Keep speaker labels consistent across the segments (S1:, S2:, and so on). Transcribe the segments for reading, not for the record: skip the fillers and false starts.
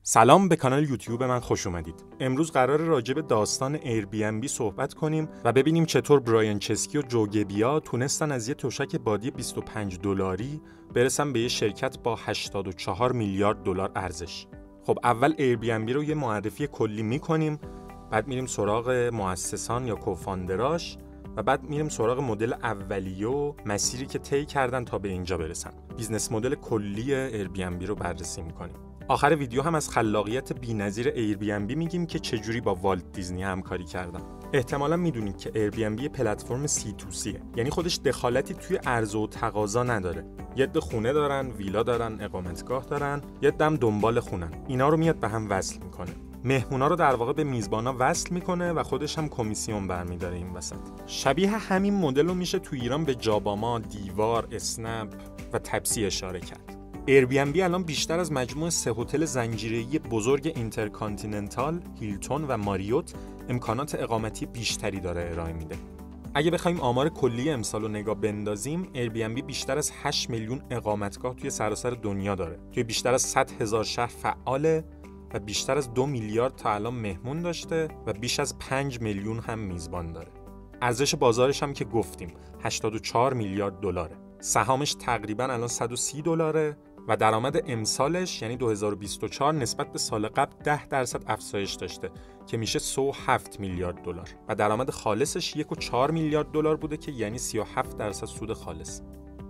S1: سلام، به کانال یوتیوب من خوش اومدید. امروز قراره راجع به داستان ایربی‌ان‌بی صحبت کنیم و ببینیم چطور برایان چسکی و جو گبیا تونستن از یه تشک بادی $25 برسن به یه شرکت با 84 میلیارد دلار ارزش. خب اول ایربی‌ان‌بی رو یه معرفی کلی میکنیم، بعد میریم سراغ مؤسسان یا کوفاندراش و بعد میریم سراغ مدل اولیه و مسیری که طی کردن تا به اینجا برسن. بیزنس مدل کلی ایربی‌ان‌بی رو بررسی میکنیم. آخر ویدیو هم از خلاقیت بی‌نظیر ایربی‌ان‌بی میگیم که چجوری با والت دیزنی همکاری کردن. احتمالاً میدونید که ایربی‌ان‌بی پلتفرم C2Cه، یعنی خودش دخالتی توی عرضه و تقاضا نداره. یه عده خونه دارن، ویلا دارن، اقامتگاه دارن، یه عده هم دنبال خونن. اینا رو میاد به هم وصل میکنه. مهمونا رو در واقع به میزبانا وصل میکنه و خودش هم کمیسیون برمی‌داره این وسط. شبیه همین مدل رو میشه تو ایران به جاباما، دیوار، اسنپ و تپسی اشاره کرد. ایربی‌ان‌بی الان بیشتر از مجموع 3 هتل زنجیره‌ای بزرگ اینترکانتیننتال، هیلتون و ماریوت امکانات اقامتی بیشتری داره ارائه میده. اگه بخوایم آمار کلی امسال رو نگاه بندازیم، ایربی‌ان‌بی بیشتر از 8 میلیون اقامتگاه توی سراسر دنیا داره. توی بیشتر از 100,000 شهر فعاله و بیشتر از 2 میلیارد تا الان مهمون داشته و بیش از 5 میلیون هم میزبان داره. ارزش بازارش هم که گفتیم 84 میلیارد دلاره. سهامش تقریباً الان $130 و درآمد امسالش یعنی 2024 نسبت به سال قبل 10% افزایش داشته که میشه 107 میلیارد دلار و درآمد خالصش 1.4 میلیارد دلار بوده که یعنی 37% سود خالص.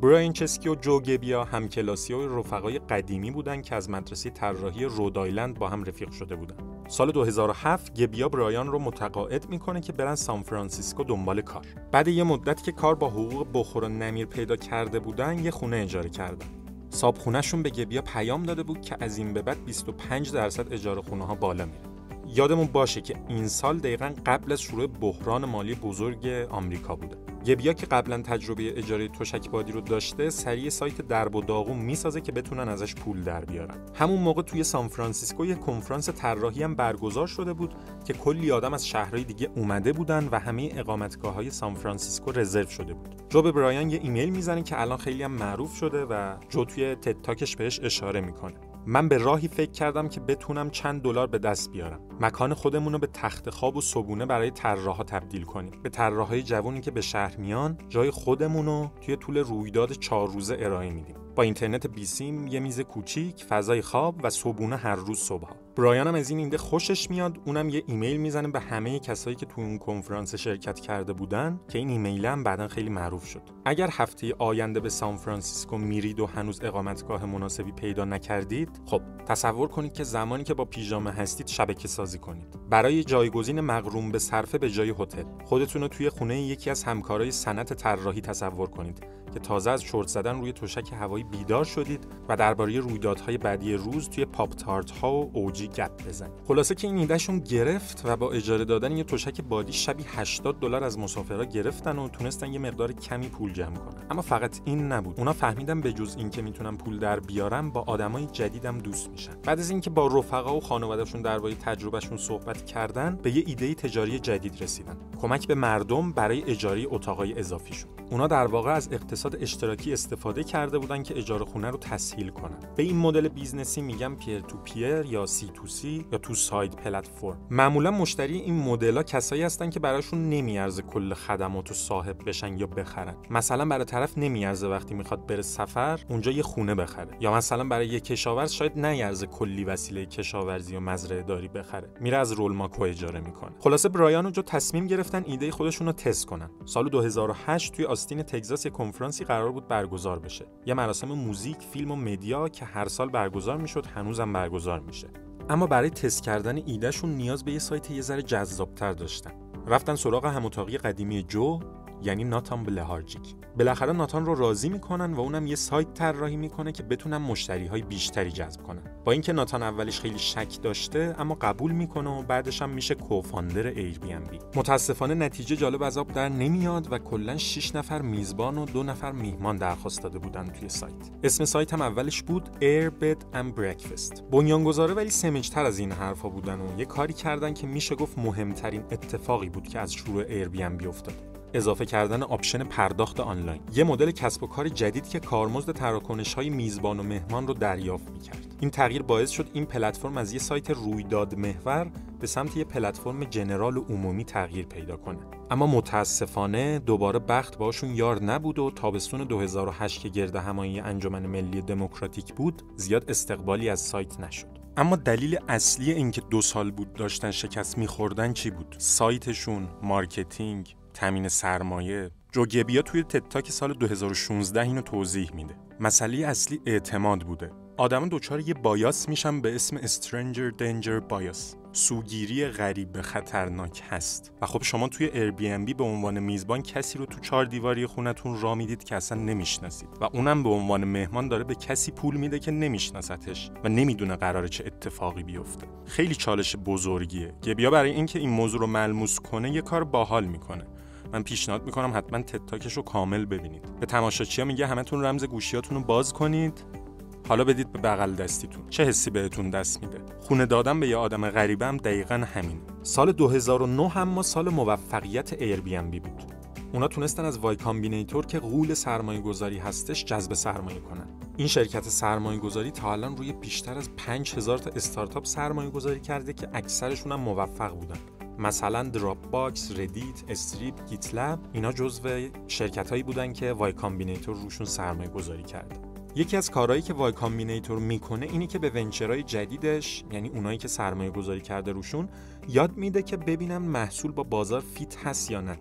S1: برایان چسکی و جو گبیا همکلاسی و رفقای قدیمی بودن که از مدرسه طراحی رودایلند با هم رفیق شده بودن. سال 2007 گبیا برایان رو متقاعد میکنه که برن سان فرانسیسکو دنبال کار. بعد یه مدت که کار با حقوق بخور و نمیر پیدا کرده بودن، یه خونه اجاره کردن. صاحبخونه‌شون به گبیا پیام داده بود که از این به بعد 25% اجاره خونه‌ها بالا میره. یادمون باشه که این سال دقیقاً قبل از شروع بحران مالی بزرگ آمریکا بوده. گبیا که قبلا تجربه اجاره تشک بادی رو داشته، سریع سایت درب و داغون میسازه که بتونن ازش پول در بیارن. همون موقع توی سان فرانسیسکو یه کنفرانس طراحی هم برگزار شده بود که کلی آدم از شهرهای دیگه اومده بودن و همه اقامتگاه‌های سان فرانسیسکو رزرو شده بود. جو به برایان یه ایمیل میزنه که الان خیلی هم معروف شده و جو توی تد تاکش بهش اشاره میکنه. من به راهی فکر کردم که بتونم چند دلار به دست بیارم. مکان خودمون رو به تخت خواب و صبونه برای طراحا تبدیل کنیم. به طراحای جوونی که به شهر میان، جای خودمون رو توی طول رویداد 4 روزه ارائه میدیم. با اینترنت بیسیم، یه میز کوچیک، فضای خواب و صبونه هر روز صبحا. برایان هم از این ایده خوشش میاد، اونم یه ایمیل میزنه به همه کسایی که تو اون کنفرانس شرکت کرده بودن که این ایمیل هم بعداً خیلی معروف شد. اگر هفته آینده به سان فرانسیسکو میرید و هنوز اقامتگاه مناسبی پیدا نکردید، خب تصور کنید که زمانی که با پیژامه هستید شبکه سازی کنید. برای جایگزین مغروم به صرفه به جای هتل، خودتون رو توی خونه یکی از همکارای صنعت طراحی تصور کنید که تازه از چرت زدن روی تشک هوایی بیدار شدید و درباره رویدادهای بعدی روز توی پاپ تارت ها و اوجی گپ بزنید. خلاصه که این ایدهشون گرفت و با اجاره دادن یه تشک بادی شبی $80 از مسافرها گرفتن و تونستن یه مقدار کمی پول جمع کنن. اما فقط این نبود. اونا فهمیدن به جز این که میتونن پول در بیارن، با آدمای جدیدم دوست میشن. بعد از اینکه با رفقا و خانواده‌شون درباره تجربهشون صحبت کردن، به یه ایده تجاری جدید رسیدن. کمک به مردم برای اجاره اتاقای اضافیشون. اونا در واقع از اقتصاد اشتراکی استفاده کرده بودن که اجاره خونه رو تسهیل کنن. به این مدل بیزنسی میگن پیر تو پیر یا C2C یا تو ساید پلتفرم. معمولا مشتری این مدل‌ها کسایی هستن که براشون نمیارزه کل خدماتو صاحب بشن یا بخرن. مثلا برای طرف نمیارزه وقتی میخواد بره سفر اونجا یه خونه بخره، یا مثلا برای یه کشاورز شاید نیارزه کلی وسیله کشاورزی و مزرعه داری بخره، میره از رول ماکو اجاره میکنه. خلاصه برایان و جو تصمیم گرفتن ایده خودشون رو تست کنن. سال 2008 توی آستین تگزاس یه کنفرانسی قرار بود برگزار بشه. یه مراسم موزیک، فیلم و مدیا که هر سال برگزار میشد، هنوزم برگزار میشه. اما برای تست کردن ایدهشون نیاز به یه سایت یه ذره جذاب‌تر داشتن. رفتن سراغ هم اتاقی قدیمی جو، یعنی ناتان بلهارجیک. بالاخره ناتان رو راضی میکنن و اونم یه سایت طراحی میکنه که بتونن مشتریهای بیشتری جذب کنن. با اینکه ناتان اولش خیلی شک داشته، اما قبول میکنه و بعدش هم میشه کوفاندر ایربی‌ان‌بی. متاسفانه نتیجه جالب از آب در نمیاد و کلاً 6 نفر میزبان و 2 نفر میهمان درخواست داده بودن توی سایت. اسم سایت هم اولش بود Air Bed and Breakfast. بنیانگذاره ولی سمج‌تر از این حرفا بودن و یه کاری کردن که میشه گفت مهمترین اتفاقی بود که از شروع ایربی‌ان‌بی افتاد. اضافه کردن آپشن پرداخت آنلاین، یه مدل کسب و کار جدید که کارمزد تراکنش‌های میزبان و مهمان رو دریافت می‌کرد. این تغییر باعث شد این پلتفرم از یه سایت رویداد محور به سمت یه پلتفرم جنرال و عمومی تغییر پیدا کنه. اما متاسفانه دوباره بخت باشون یار نبود و تابستون 2008 که گرد همایی انجمن ملی دموکراتیک بود، زیاد استقبالی از سایت نشد. اما دلیل اصلی اینکه 2 سال بود داشتن شکست می‌خوردن چی بود؟ سایتشون، مارکتینگ، تامین سرمایه. جوگبیا توی تدتاک سال 2016 اینو توضیح میده. مسئله اصلی اعتماد بوده. آدم دوچار یه بایاس میشن به اسم Stranger Danger Bias. سوگیری غریب خطرناک هست. و خب شما توی Airbnb به عنوان میزبان کسی رو تو 4 دیواری خونتون راه میدید که اصلا نمیشناسید و اونم به عنوان مهمان داره به کسی پول میده که نمیشناستش و نمیدونه قراره چه اتفاقی بیفته. خیلی چالش بزرگیه. گبیا برای اینکه این موضوع رو ملموس کنه یه کار باحال میکنه. من پیشنهاد میکنم حتما تدتاکش رو کامل ببینید. به تماشاچی‌ها میگه همتون رمز گوشیاتون رو باز کنید، حالا بدید به بغل دستیتون. چه حسی بهتون دست میده؟ خونه دادن به یه آدم غریبه هم دقیقاً همین. سال 2009 هم سال موفقیت Airbnb بود. اونا تونستن از وای کامبینیتور که غول سرمایه‌گذاری هستش جذب سرمایه کنن. این شرکت سرمایه‌گذاری تا الان روی بیشتر از 5000 تا استارتاپ سرمایه‌گذاری کرده که اکثرشون هم موفق بودن. مثلا دراپ باکس، ردیت، استریپ، گیت لب، اینا جزو شرکتایی بودن که وای کامبینیتور روشون سرمایه‌گذاری کرده. یکی از کارهایی که وای کامبینیتور میکنه اینه که به ونچرهای جدیدش، یعنی اونایی که سرمایه گذاری کرده روشون، یاد میده که ببینن محصول با بازار فیت هست یا نه.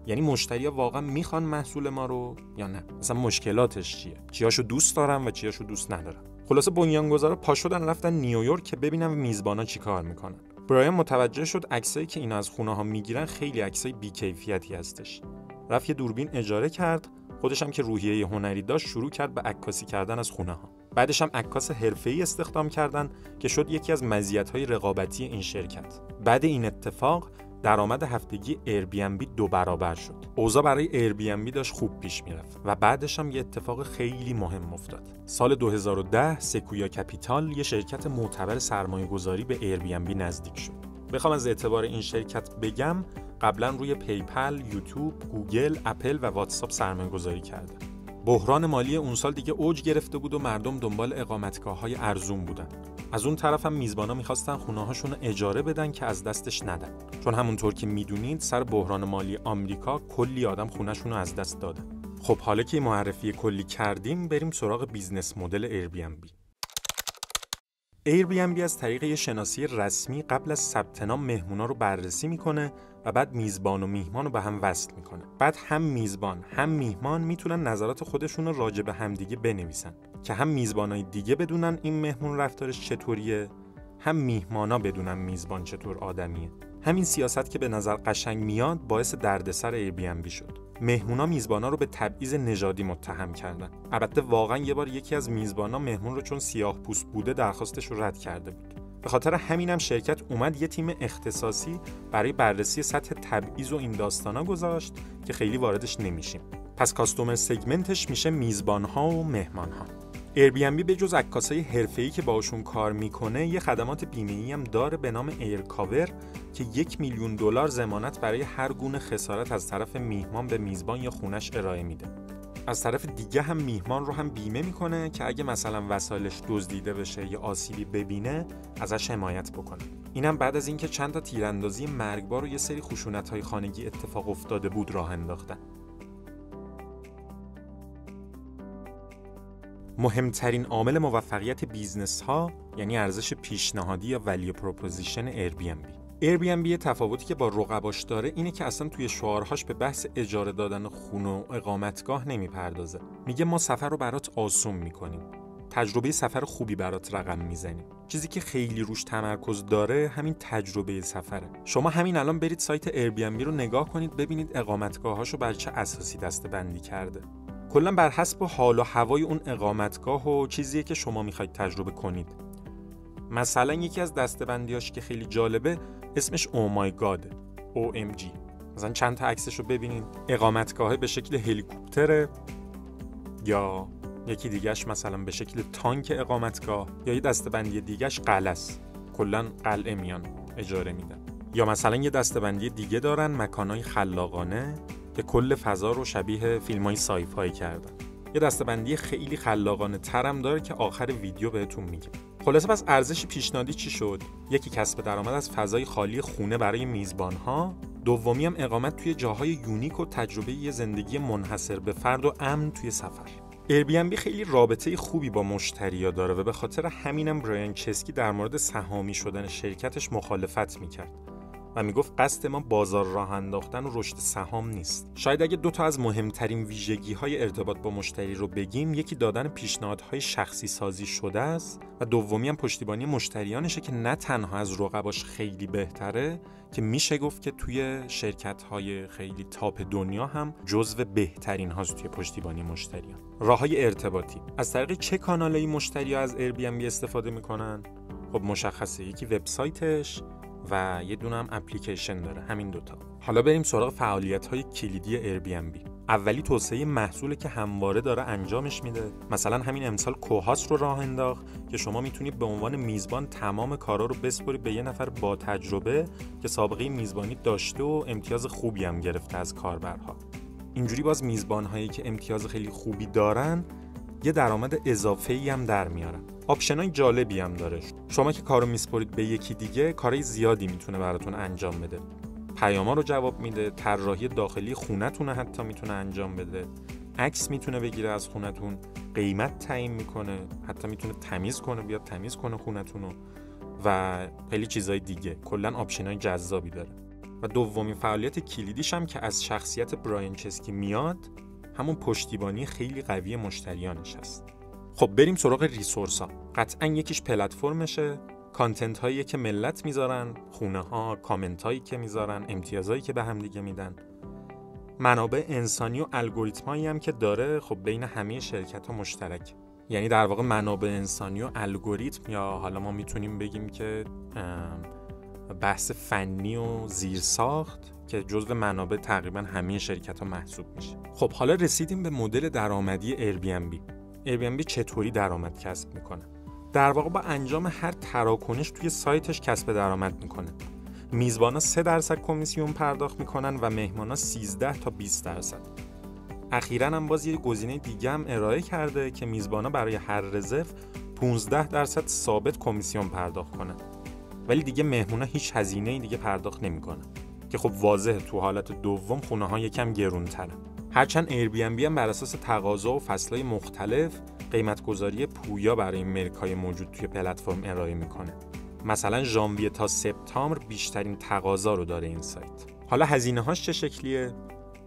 S1: یعنی مشتری‌ها واقعا میخوان محصول ما رو یا نه. مثلا مشکلاتش چیه؟ چیاشو دوست دارن و چیاشو دوست ندارن. خلاصه بنیانگذارا پا شدن رفتن نیویورک که ببینن میزبانا چیکار میکنن. برایان متوجه شد عکسایی که اینا از خونه‌ها میگیرن خیلی عکسای بی‌کیفیتی هستش. رفت یه دوربین اجاره کرد، خودش هم که روحیه هنری داشت شروع کرد به عکاسی کردن از خونه‌ها. بعدش هم عکاس حرفه‌ای استخدام کردن که شد یکی از مزیت‌های رقابتی این شرکت. بعد این اتفاق درآمد هفتگی Airbnb 2 برابر شد. اوضاع برای Airbnb داشت خوب پیش میرفت و بعدش هم یه اتفاق خیلی مهم افتاد. سال 2010 سکویا کپیتال، یه شرکت معتبر سرمایه‌گذاری، به Airbnb نزدیک شد. بخوام از اعتبار این شرکت بگم، قبلا روی پیپل، یوتیوب، گوگل، اپل و واتساپ سرمایه‌گذاری کرده. بحران مالی اون سال دیگه اوج گرفته بود و مردم دنبال اقامتگاه‌های ارزون بودن. از اون طرف هم میزبانا می‌خواستن خونه‌هاشون رو اجاره بدن که از دستش ندن. چون همونطور که میدونید سر بحران مالی آمریکا کلی آدم خونه‌شون رو از دست دادن. خب حالا که معرفی کلی کردیم، بریم سراغ بیزنس مدل Airbnb. Airbnb از طریق یه شناسی رسمی قبل از ثبت نام مهمونا رو بررسی میکنه و بعد میزبان و میهمان رو به هم وصل میکنه. بعد هم میزبان هم میهمان میتونن نظرات خودشون رو راجع به همدیگه بنویسن که هم میزبانای دیگه بدونن این مهمون رفتارش چطوریه، هم میهمانا بدونن میزبان چطور آدمیه. همین سیاست که به نظر قشنگ میاد باعث دردسر Airbnb شد. مهمونا میزبانا رو به تبعیض نژادی متهم کردن. البته واقعا یه بار یکی از میزبانا مهمون رو چون سیاه‌پوست بوده درخواستش رو رد کرده بود. به خاطر همینم شرکت اومد یه تیم اختصاصی برای بررسی سطح تبعیض و این داستانا گذاشت که خیلی واردش نمیشیم. پس کاستومر سگمنتش میشه میزبان‌ها و مهمان‌ها. Airbnb به جز عکاسای حرفه‌ای که باشون کار میکنه، یه خدمات بیمه‌ای هم داره به نام ایر کاور که $1,000,000 ضمانت برای هر گونه خسارت از طرف میهمان به میزبان یا خونش ارائه میده. از طرف دیگه هم میهمان رو هم بیمه میکنه که اگه مثلا وسایلش دزدیده بشه یا آسیبی ببینه ازش حمایت بکنه. اینم بعد از اینکه چند تا تیراندازی مرگبار و یه سری خشونت‌های خانگی اتفاق افتاده بود راه انداختن. مهمترین عامل موفقیت بیزنس ها یعنی ارزش پیشنهادی یا ولیو پروپوزیشن Airbnb تفاوتی که با رقباش داره اینه که اصلا توی شعارهاش به بحث اجاره دادن خونه و اقامتگاه نمیپردازه. میگه ما سفر رو برات آسون میکنیم. تجربه سفر خوبی برات رقم میزنیم. چیزی که خیلی روش تمرکز داره همین تجربه سفره. شما همین الان برید سایت Airbnb رو نگاه کنید ببینید اقامتگاهاشو بر چه اساسی دسته‌بندی کرده. کلاً بر حسب حال و هوای اون اقامتگاه و چیزیه که شما میخواید تجربه کنید. مثلا یکی از دسته‌بندیاش که خیلی جالبه اسمش اومایگاد، OMG. مثلا چند تا عکسشو ببینید. اقامتگاه به شکل هلیکوپتره، یا یکی دیگهش مثلا به شکل تانک اقامتگاه، یا یه دسته‌بندی دیگهش قلعه است. کلاً قلعه میان اجاره میدن. یا مثلا یه دسته‌بندی دیگه دارن مکانای خلاقانه که کل فضا رو شبیه فیلم‌های سای‌فای کردن. یه دسته‌بندی خیلی خلاقانه ترم داره که آخر ویدیو بهتون میگم. خلاصه پس ارزش پیشنهادی چی شد؟ یکی کسب درآمد از فضای خالی خونه برای میزبان‌ها، دومی هم اقامت توی جاهای یونیک و تجربه یه زندگی منحصر به فرد و امن توی سفر. ایربی‌ان‌بی خیلی رابطه خوبی با مشتری‌ها داره و به خاطر همینم برایان چسکی در مورد سهامی شدن شرکتش مخالفت میکرد و میگفت قصد ما بازار راه انداختن و رشد سهام نیست. شاید اگه دو تا از مهمترین ویژگی‌های ارتباط با مشتری رو بگیم، یکی دادن پیشنهادهای شخصی سازی شده است و دومی هم پشتیبانی مشتریانشه که نه تنها از رقباش خیلی بهتره، که میشه گفت که توی شرکت‌های خیلی تاپ دنیا هم جزو بهترین هاست توی پشتیبانی مشتریان. راه‌های ارتباطی: از طریق چه کانالایی مشتری‌ها از ایربی‌ان‌بی استفاده می‌کنن؟ خب مشخصه، یکی وبسایتش و یه دونه هم اپلیکیشن داره، همین دوتا. حالا بریم سراغ فعالیت‌های کلیدی ایربی‌ان‌بی. اولی توسعه محصولی که همواره داره انجامش میده. مثلا همین امسال کوهاست رو راه انداخت که شما میتونید به عنوان میزبان تمام کارا رو بسپاری به یه نفر با تجربه که سابقه میزبانی داشته و امتیاز خوبی هم گرفته از کاربرها. اینجوری باز میزبان‌هایی که امتیاز خیلی خوبی دارن یه درآمد اضافه‌ای هم در میارن. آپشنای جالبی هم داره. شما که کارو میسپارید به یکی دیگه، کارهای زیادی میتونه براتون انجام بده. پیاما رو جواب میده، طراحی داخلی خونه‌تون حتی میتونه انجام بده، عکس میتونه بگیره از خونه‌تون، قیمت تعیین میکنه، حتی میتونه تمیز کنه، بیاد تمیز کنه خونه‌تون رو و خیلی چیزای دیگه. کلا آپشنای جذابی داره. و دومین فعالیت کلیدیش هم که از شخصیت برایان چسکی میاد، همون پشتیبانی خیلی قوی مشتریانش هست. خب بریم سراغ ریسورس‌ها. قطعاً یکیش پلتفرمشه، کانتنت هایی که ملت میذارن، خونه ها، کامنت هایی که میذارن، امتیازهایی که به هم دیگه میدن. منابع انسانی و الگوریتمایی هم که داره، خب بین همه شرکت ها مشترک. یعنی در واقع منابع انسانی و الگوریتم، یا حالا ما میتونیم بگیم که بحث فنی و زیرساخت، که جزو منابع تقریبا همه شرکت ها محسوب میشه. خب حالا رسیدیم به مدل درآمدی ایربی‌ان‌بی. ایربی‌ان‌بی چطوری درآمد کسب میکنه؟ در واقع با انجام هر تراکنش توی سایتش کسب درآمد میکنه. میزبانا 3% کمیسیون پرداخت میکنن و مهمانا 13 تا 20%. اخیراً هم باز یه گزینه دیگه هم ارائه کرده که میزبانا برای هر رزرو 15% ثابت کمیسیون پرداخت کنن. ولی دیگه مهمونا هیچ هزینه‌ای دیگه پرداخت نمیکنن، که خب واضحه تو حالت دوم خونه‌ها یکم گرون‌ترن. هرچند ایربی‌ان‌بی هم بر اساس تقاضا و فصل‌های مختلف قیمت‌گذاری پویا برای ملک‌های موجود توی پلتفرم ارائه میکنه. مثلا ژانویه تا سپتامبر بیشترین تقاضا رو داره این سایت. حالا هزینه‌هاش چه شکلیه؟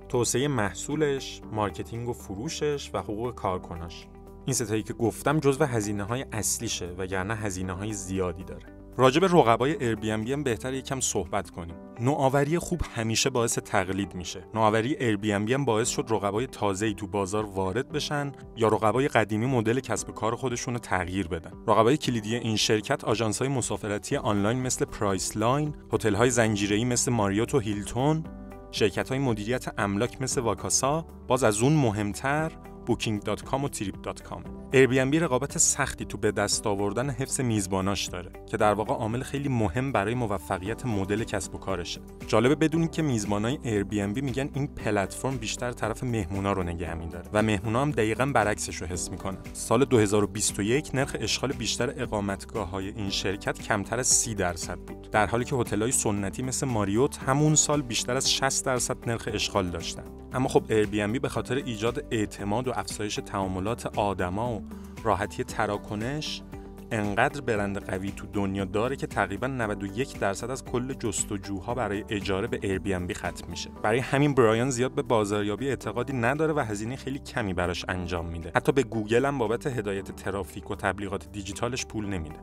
S1: توسعه محصولش، مارکتینگ و فروشش و حقوق کارکناش. این ستایی که گفتم جزو هزینه‌های اصلیشه، وگرنه هزینه‌های زیادی داره. راجع به رقبای ایربی‌ان‌بی هم بهتره یکم صحبت کنیم. نوآوری خوب همیشه باعث تقلید میشه. نوآوری ایربی‌ان‌بی هم باعث شد رقبای تازه‌ای تو بازار وارد بشن یا رقبای قدیمی مدل کسب کار خودشون رو تغییر بدن. رقبای کلیدی این شرکت آژانس‌های مسافرتی آنلاین مثل پرایس لاین، هتل‌های زنجیره‌ای مثل ماریوت و هیلتون، شرکت‌های مدیریت املاک مثل واکاسا، باز از اون مهمتر booking.com و trip.com. ایربی‌ان‌بی رقابت سختی تو به دست آوردن حفظ میزباناش داره که در واقع عامل خیلی مهم برای موفقیت مدل کسب و کارشه. جالبه بدونید که میزبانای ایربی‌ان‌بی میگن این پلتفرم بیشتر طرف مهمونا رو نگه می‌داره و مهمونا هم دقیقاً برعکسش رو حس میکنن. سال 2021 نرخ اشغال بیشتر اقامتگاه‌های این شرکت کمتر از 30% بود، در حالی که هتل‌های سنتی مثل ماریوت همون سال بیشتر از 60% نرخ اشغال داشتن. اما خب ایربی‌ان‌بی به خاطر ایجاد اعتماد و افزایش تعاملات آدما و راحتی تراکنش انقدر برند قوی تو دنیا داره که تقریبا 91% از کل جستجوها برای اجاره به ایربی‌ان‌بی ختم میشه. برای همین برایان زیاد به بازاریابی اعتقادی نداره و هزینه خیلی کمی براش انجام میده. حتی به گوگل هم بابت هدایت ترافیک و تبلیغات دیجیتالش پول نمیده.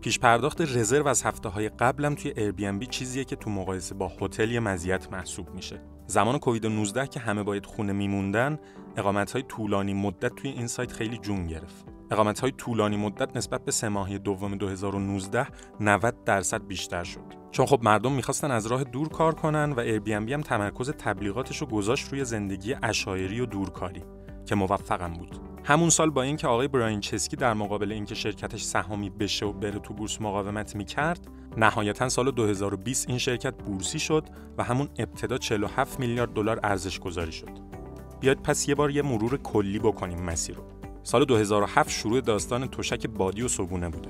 S1: پیش پرداخت رزرو از هفته‌های قبلم توی ایربی‌ان‌بی چیزیه که تو مقایسه با هتل یه مزیت محسوب میشه. زمان کووید 19 که همه باید خونه میموندن، اقامت‌های طولانی مدت توی این سایت خیلی جون گرفت. اقامت‌های طولانی مدت نسبت به 3 ماهه دوم 2019 90% بیشتر شد. چون خب مردم می‌خواستن از راه دور کار کنن و ایربی‌ان‌بی هم تمرکز تبلیغاتش رو گذاشت روی زندگی عشایری و دورکاری. که موفقم بود. همون سال با اینکه آقای براین چسکی در مقابل اینکه شرکتش سهامی بشه و بره تو بورس مقاومت میکرد، نهایتاً سال 2020 این شرکت بورسی شد و همون ابتدا 47 میلیارد دلار ارزش گذاری شد. بیاید پس یه بار یه مرور کلی بکنیم مسیر رو. سال 2007 شروع داستان تشک بادی و صبونه بوده.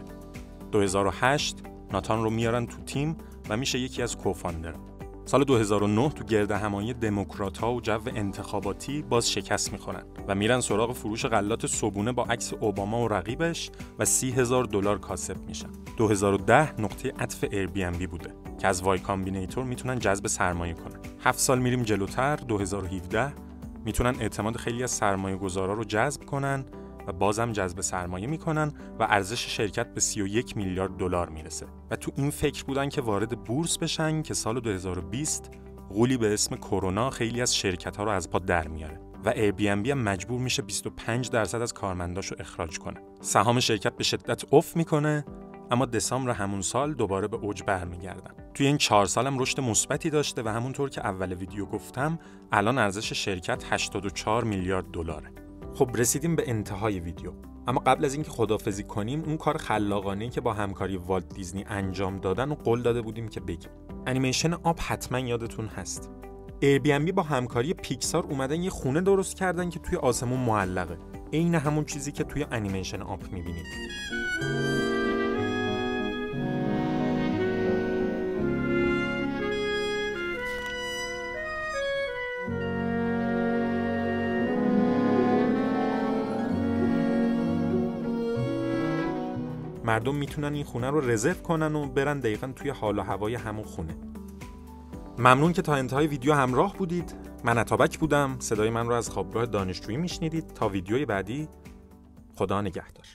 S1: 2008 ناتان رو میارن تو تیم و میشه یکی از کوفاندرها. سال 2009 تو گردهمایی دموکرات‌ها و جو انتخاباتی باز شکست میخورن و میرن سراغ فروش غلات صبونه با عکس اوباما و رقیبش و $30,000 کاسب میشن. 2010 نقطه عطف ایربی‌ان‌بی بوده که از وای کامبینیتور میتونن جذب سرمایه کنن. 7 سال میریم جلوتر، 2017 میتونن اعتماد خیلی از سرمایه‌گذارا رو جذب کنن و بازم جذب سرمایه میکنن و ارزش شرکت به 31 میلیارد دلار میرسه و تو این فکر بودن که وارد بورس بشن که سال 2020 غولی به اسم کرونا خیلی از شرکت‌ها رو از پا در میاره و ایربی‌ان‌بی هم مجبور میشه 25% از کارمنداشو اخراج کنه. سهام شرکت به شدت افت میکنه، اما دسامبر همون سال دوباره به اوج برمیگردن. توی این 4 سال هم رشد مثبتی داشته و همونطور که اول ویدیو گفتم الان ارزش شرکت 84 میلیارد دلاره. خب رسیدیم به انتهای ویدیو، اما قبل از اینکه خداحافظی کنیم اون کار خلاقانه‌ای که با همکاری والت دیزنی انجام دادن و قول داده بودیم که بگیم. انیمیشن آپ حتما یادتون هست. ایربی‌ان‌بی با همکاری پیکسار اومدن یه خونه درست کردن که توی آسمون معلقه. عین همون چیزی که توی انیمیشن آپ می‌بینید. مردم میتونن این خونه رو رزرو کنن و برن دقیقاً توی حال و هوای همون خونه. ممنون که تا انتهای ویدیو همراه بودید. من اتابک بودم. صدای من رو از خوابگاه دانشجویی میشنیدید. تا ویدیوی بعدی، خدا نگهدار.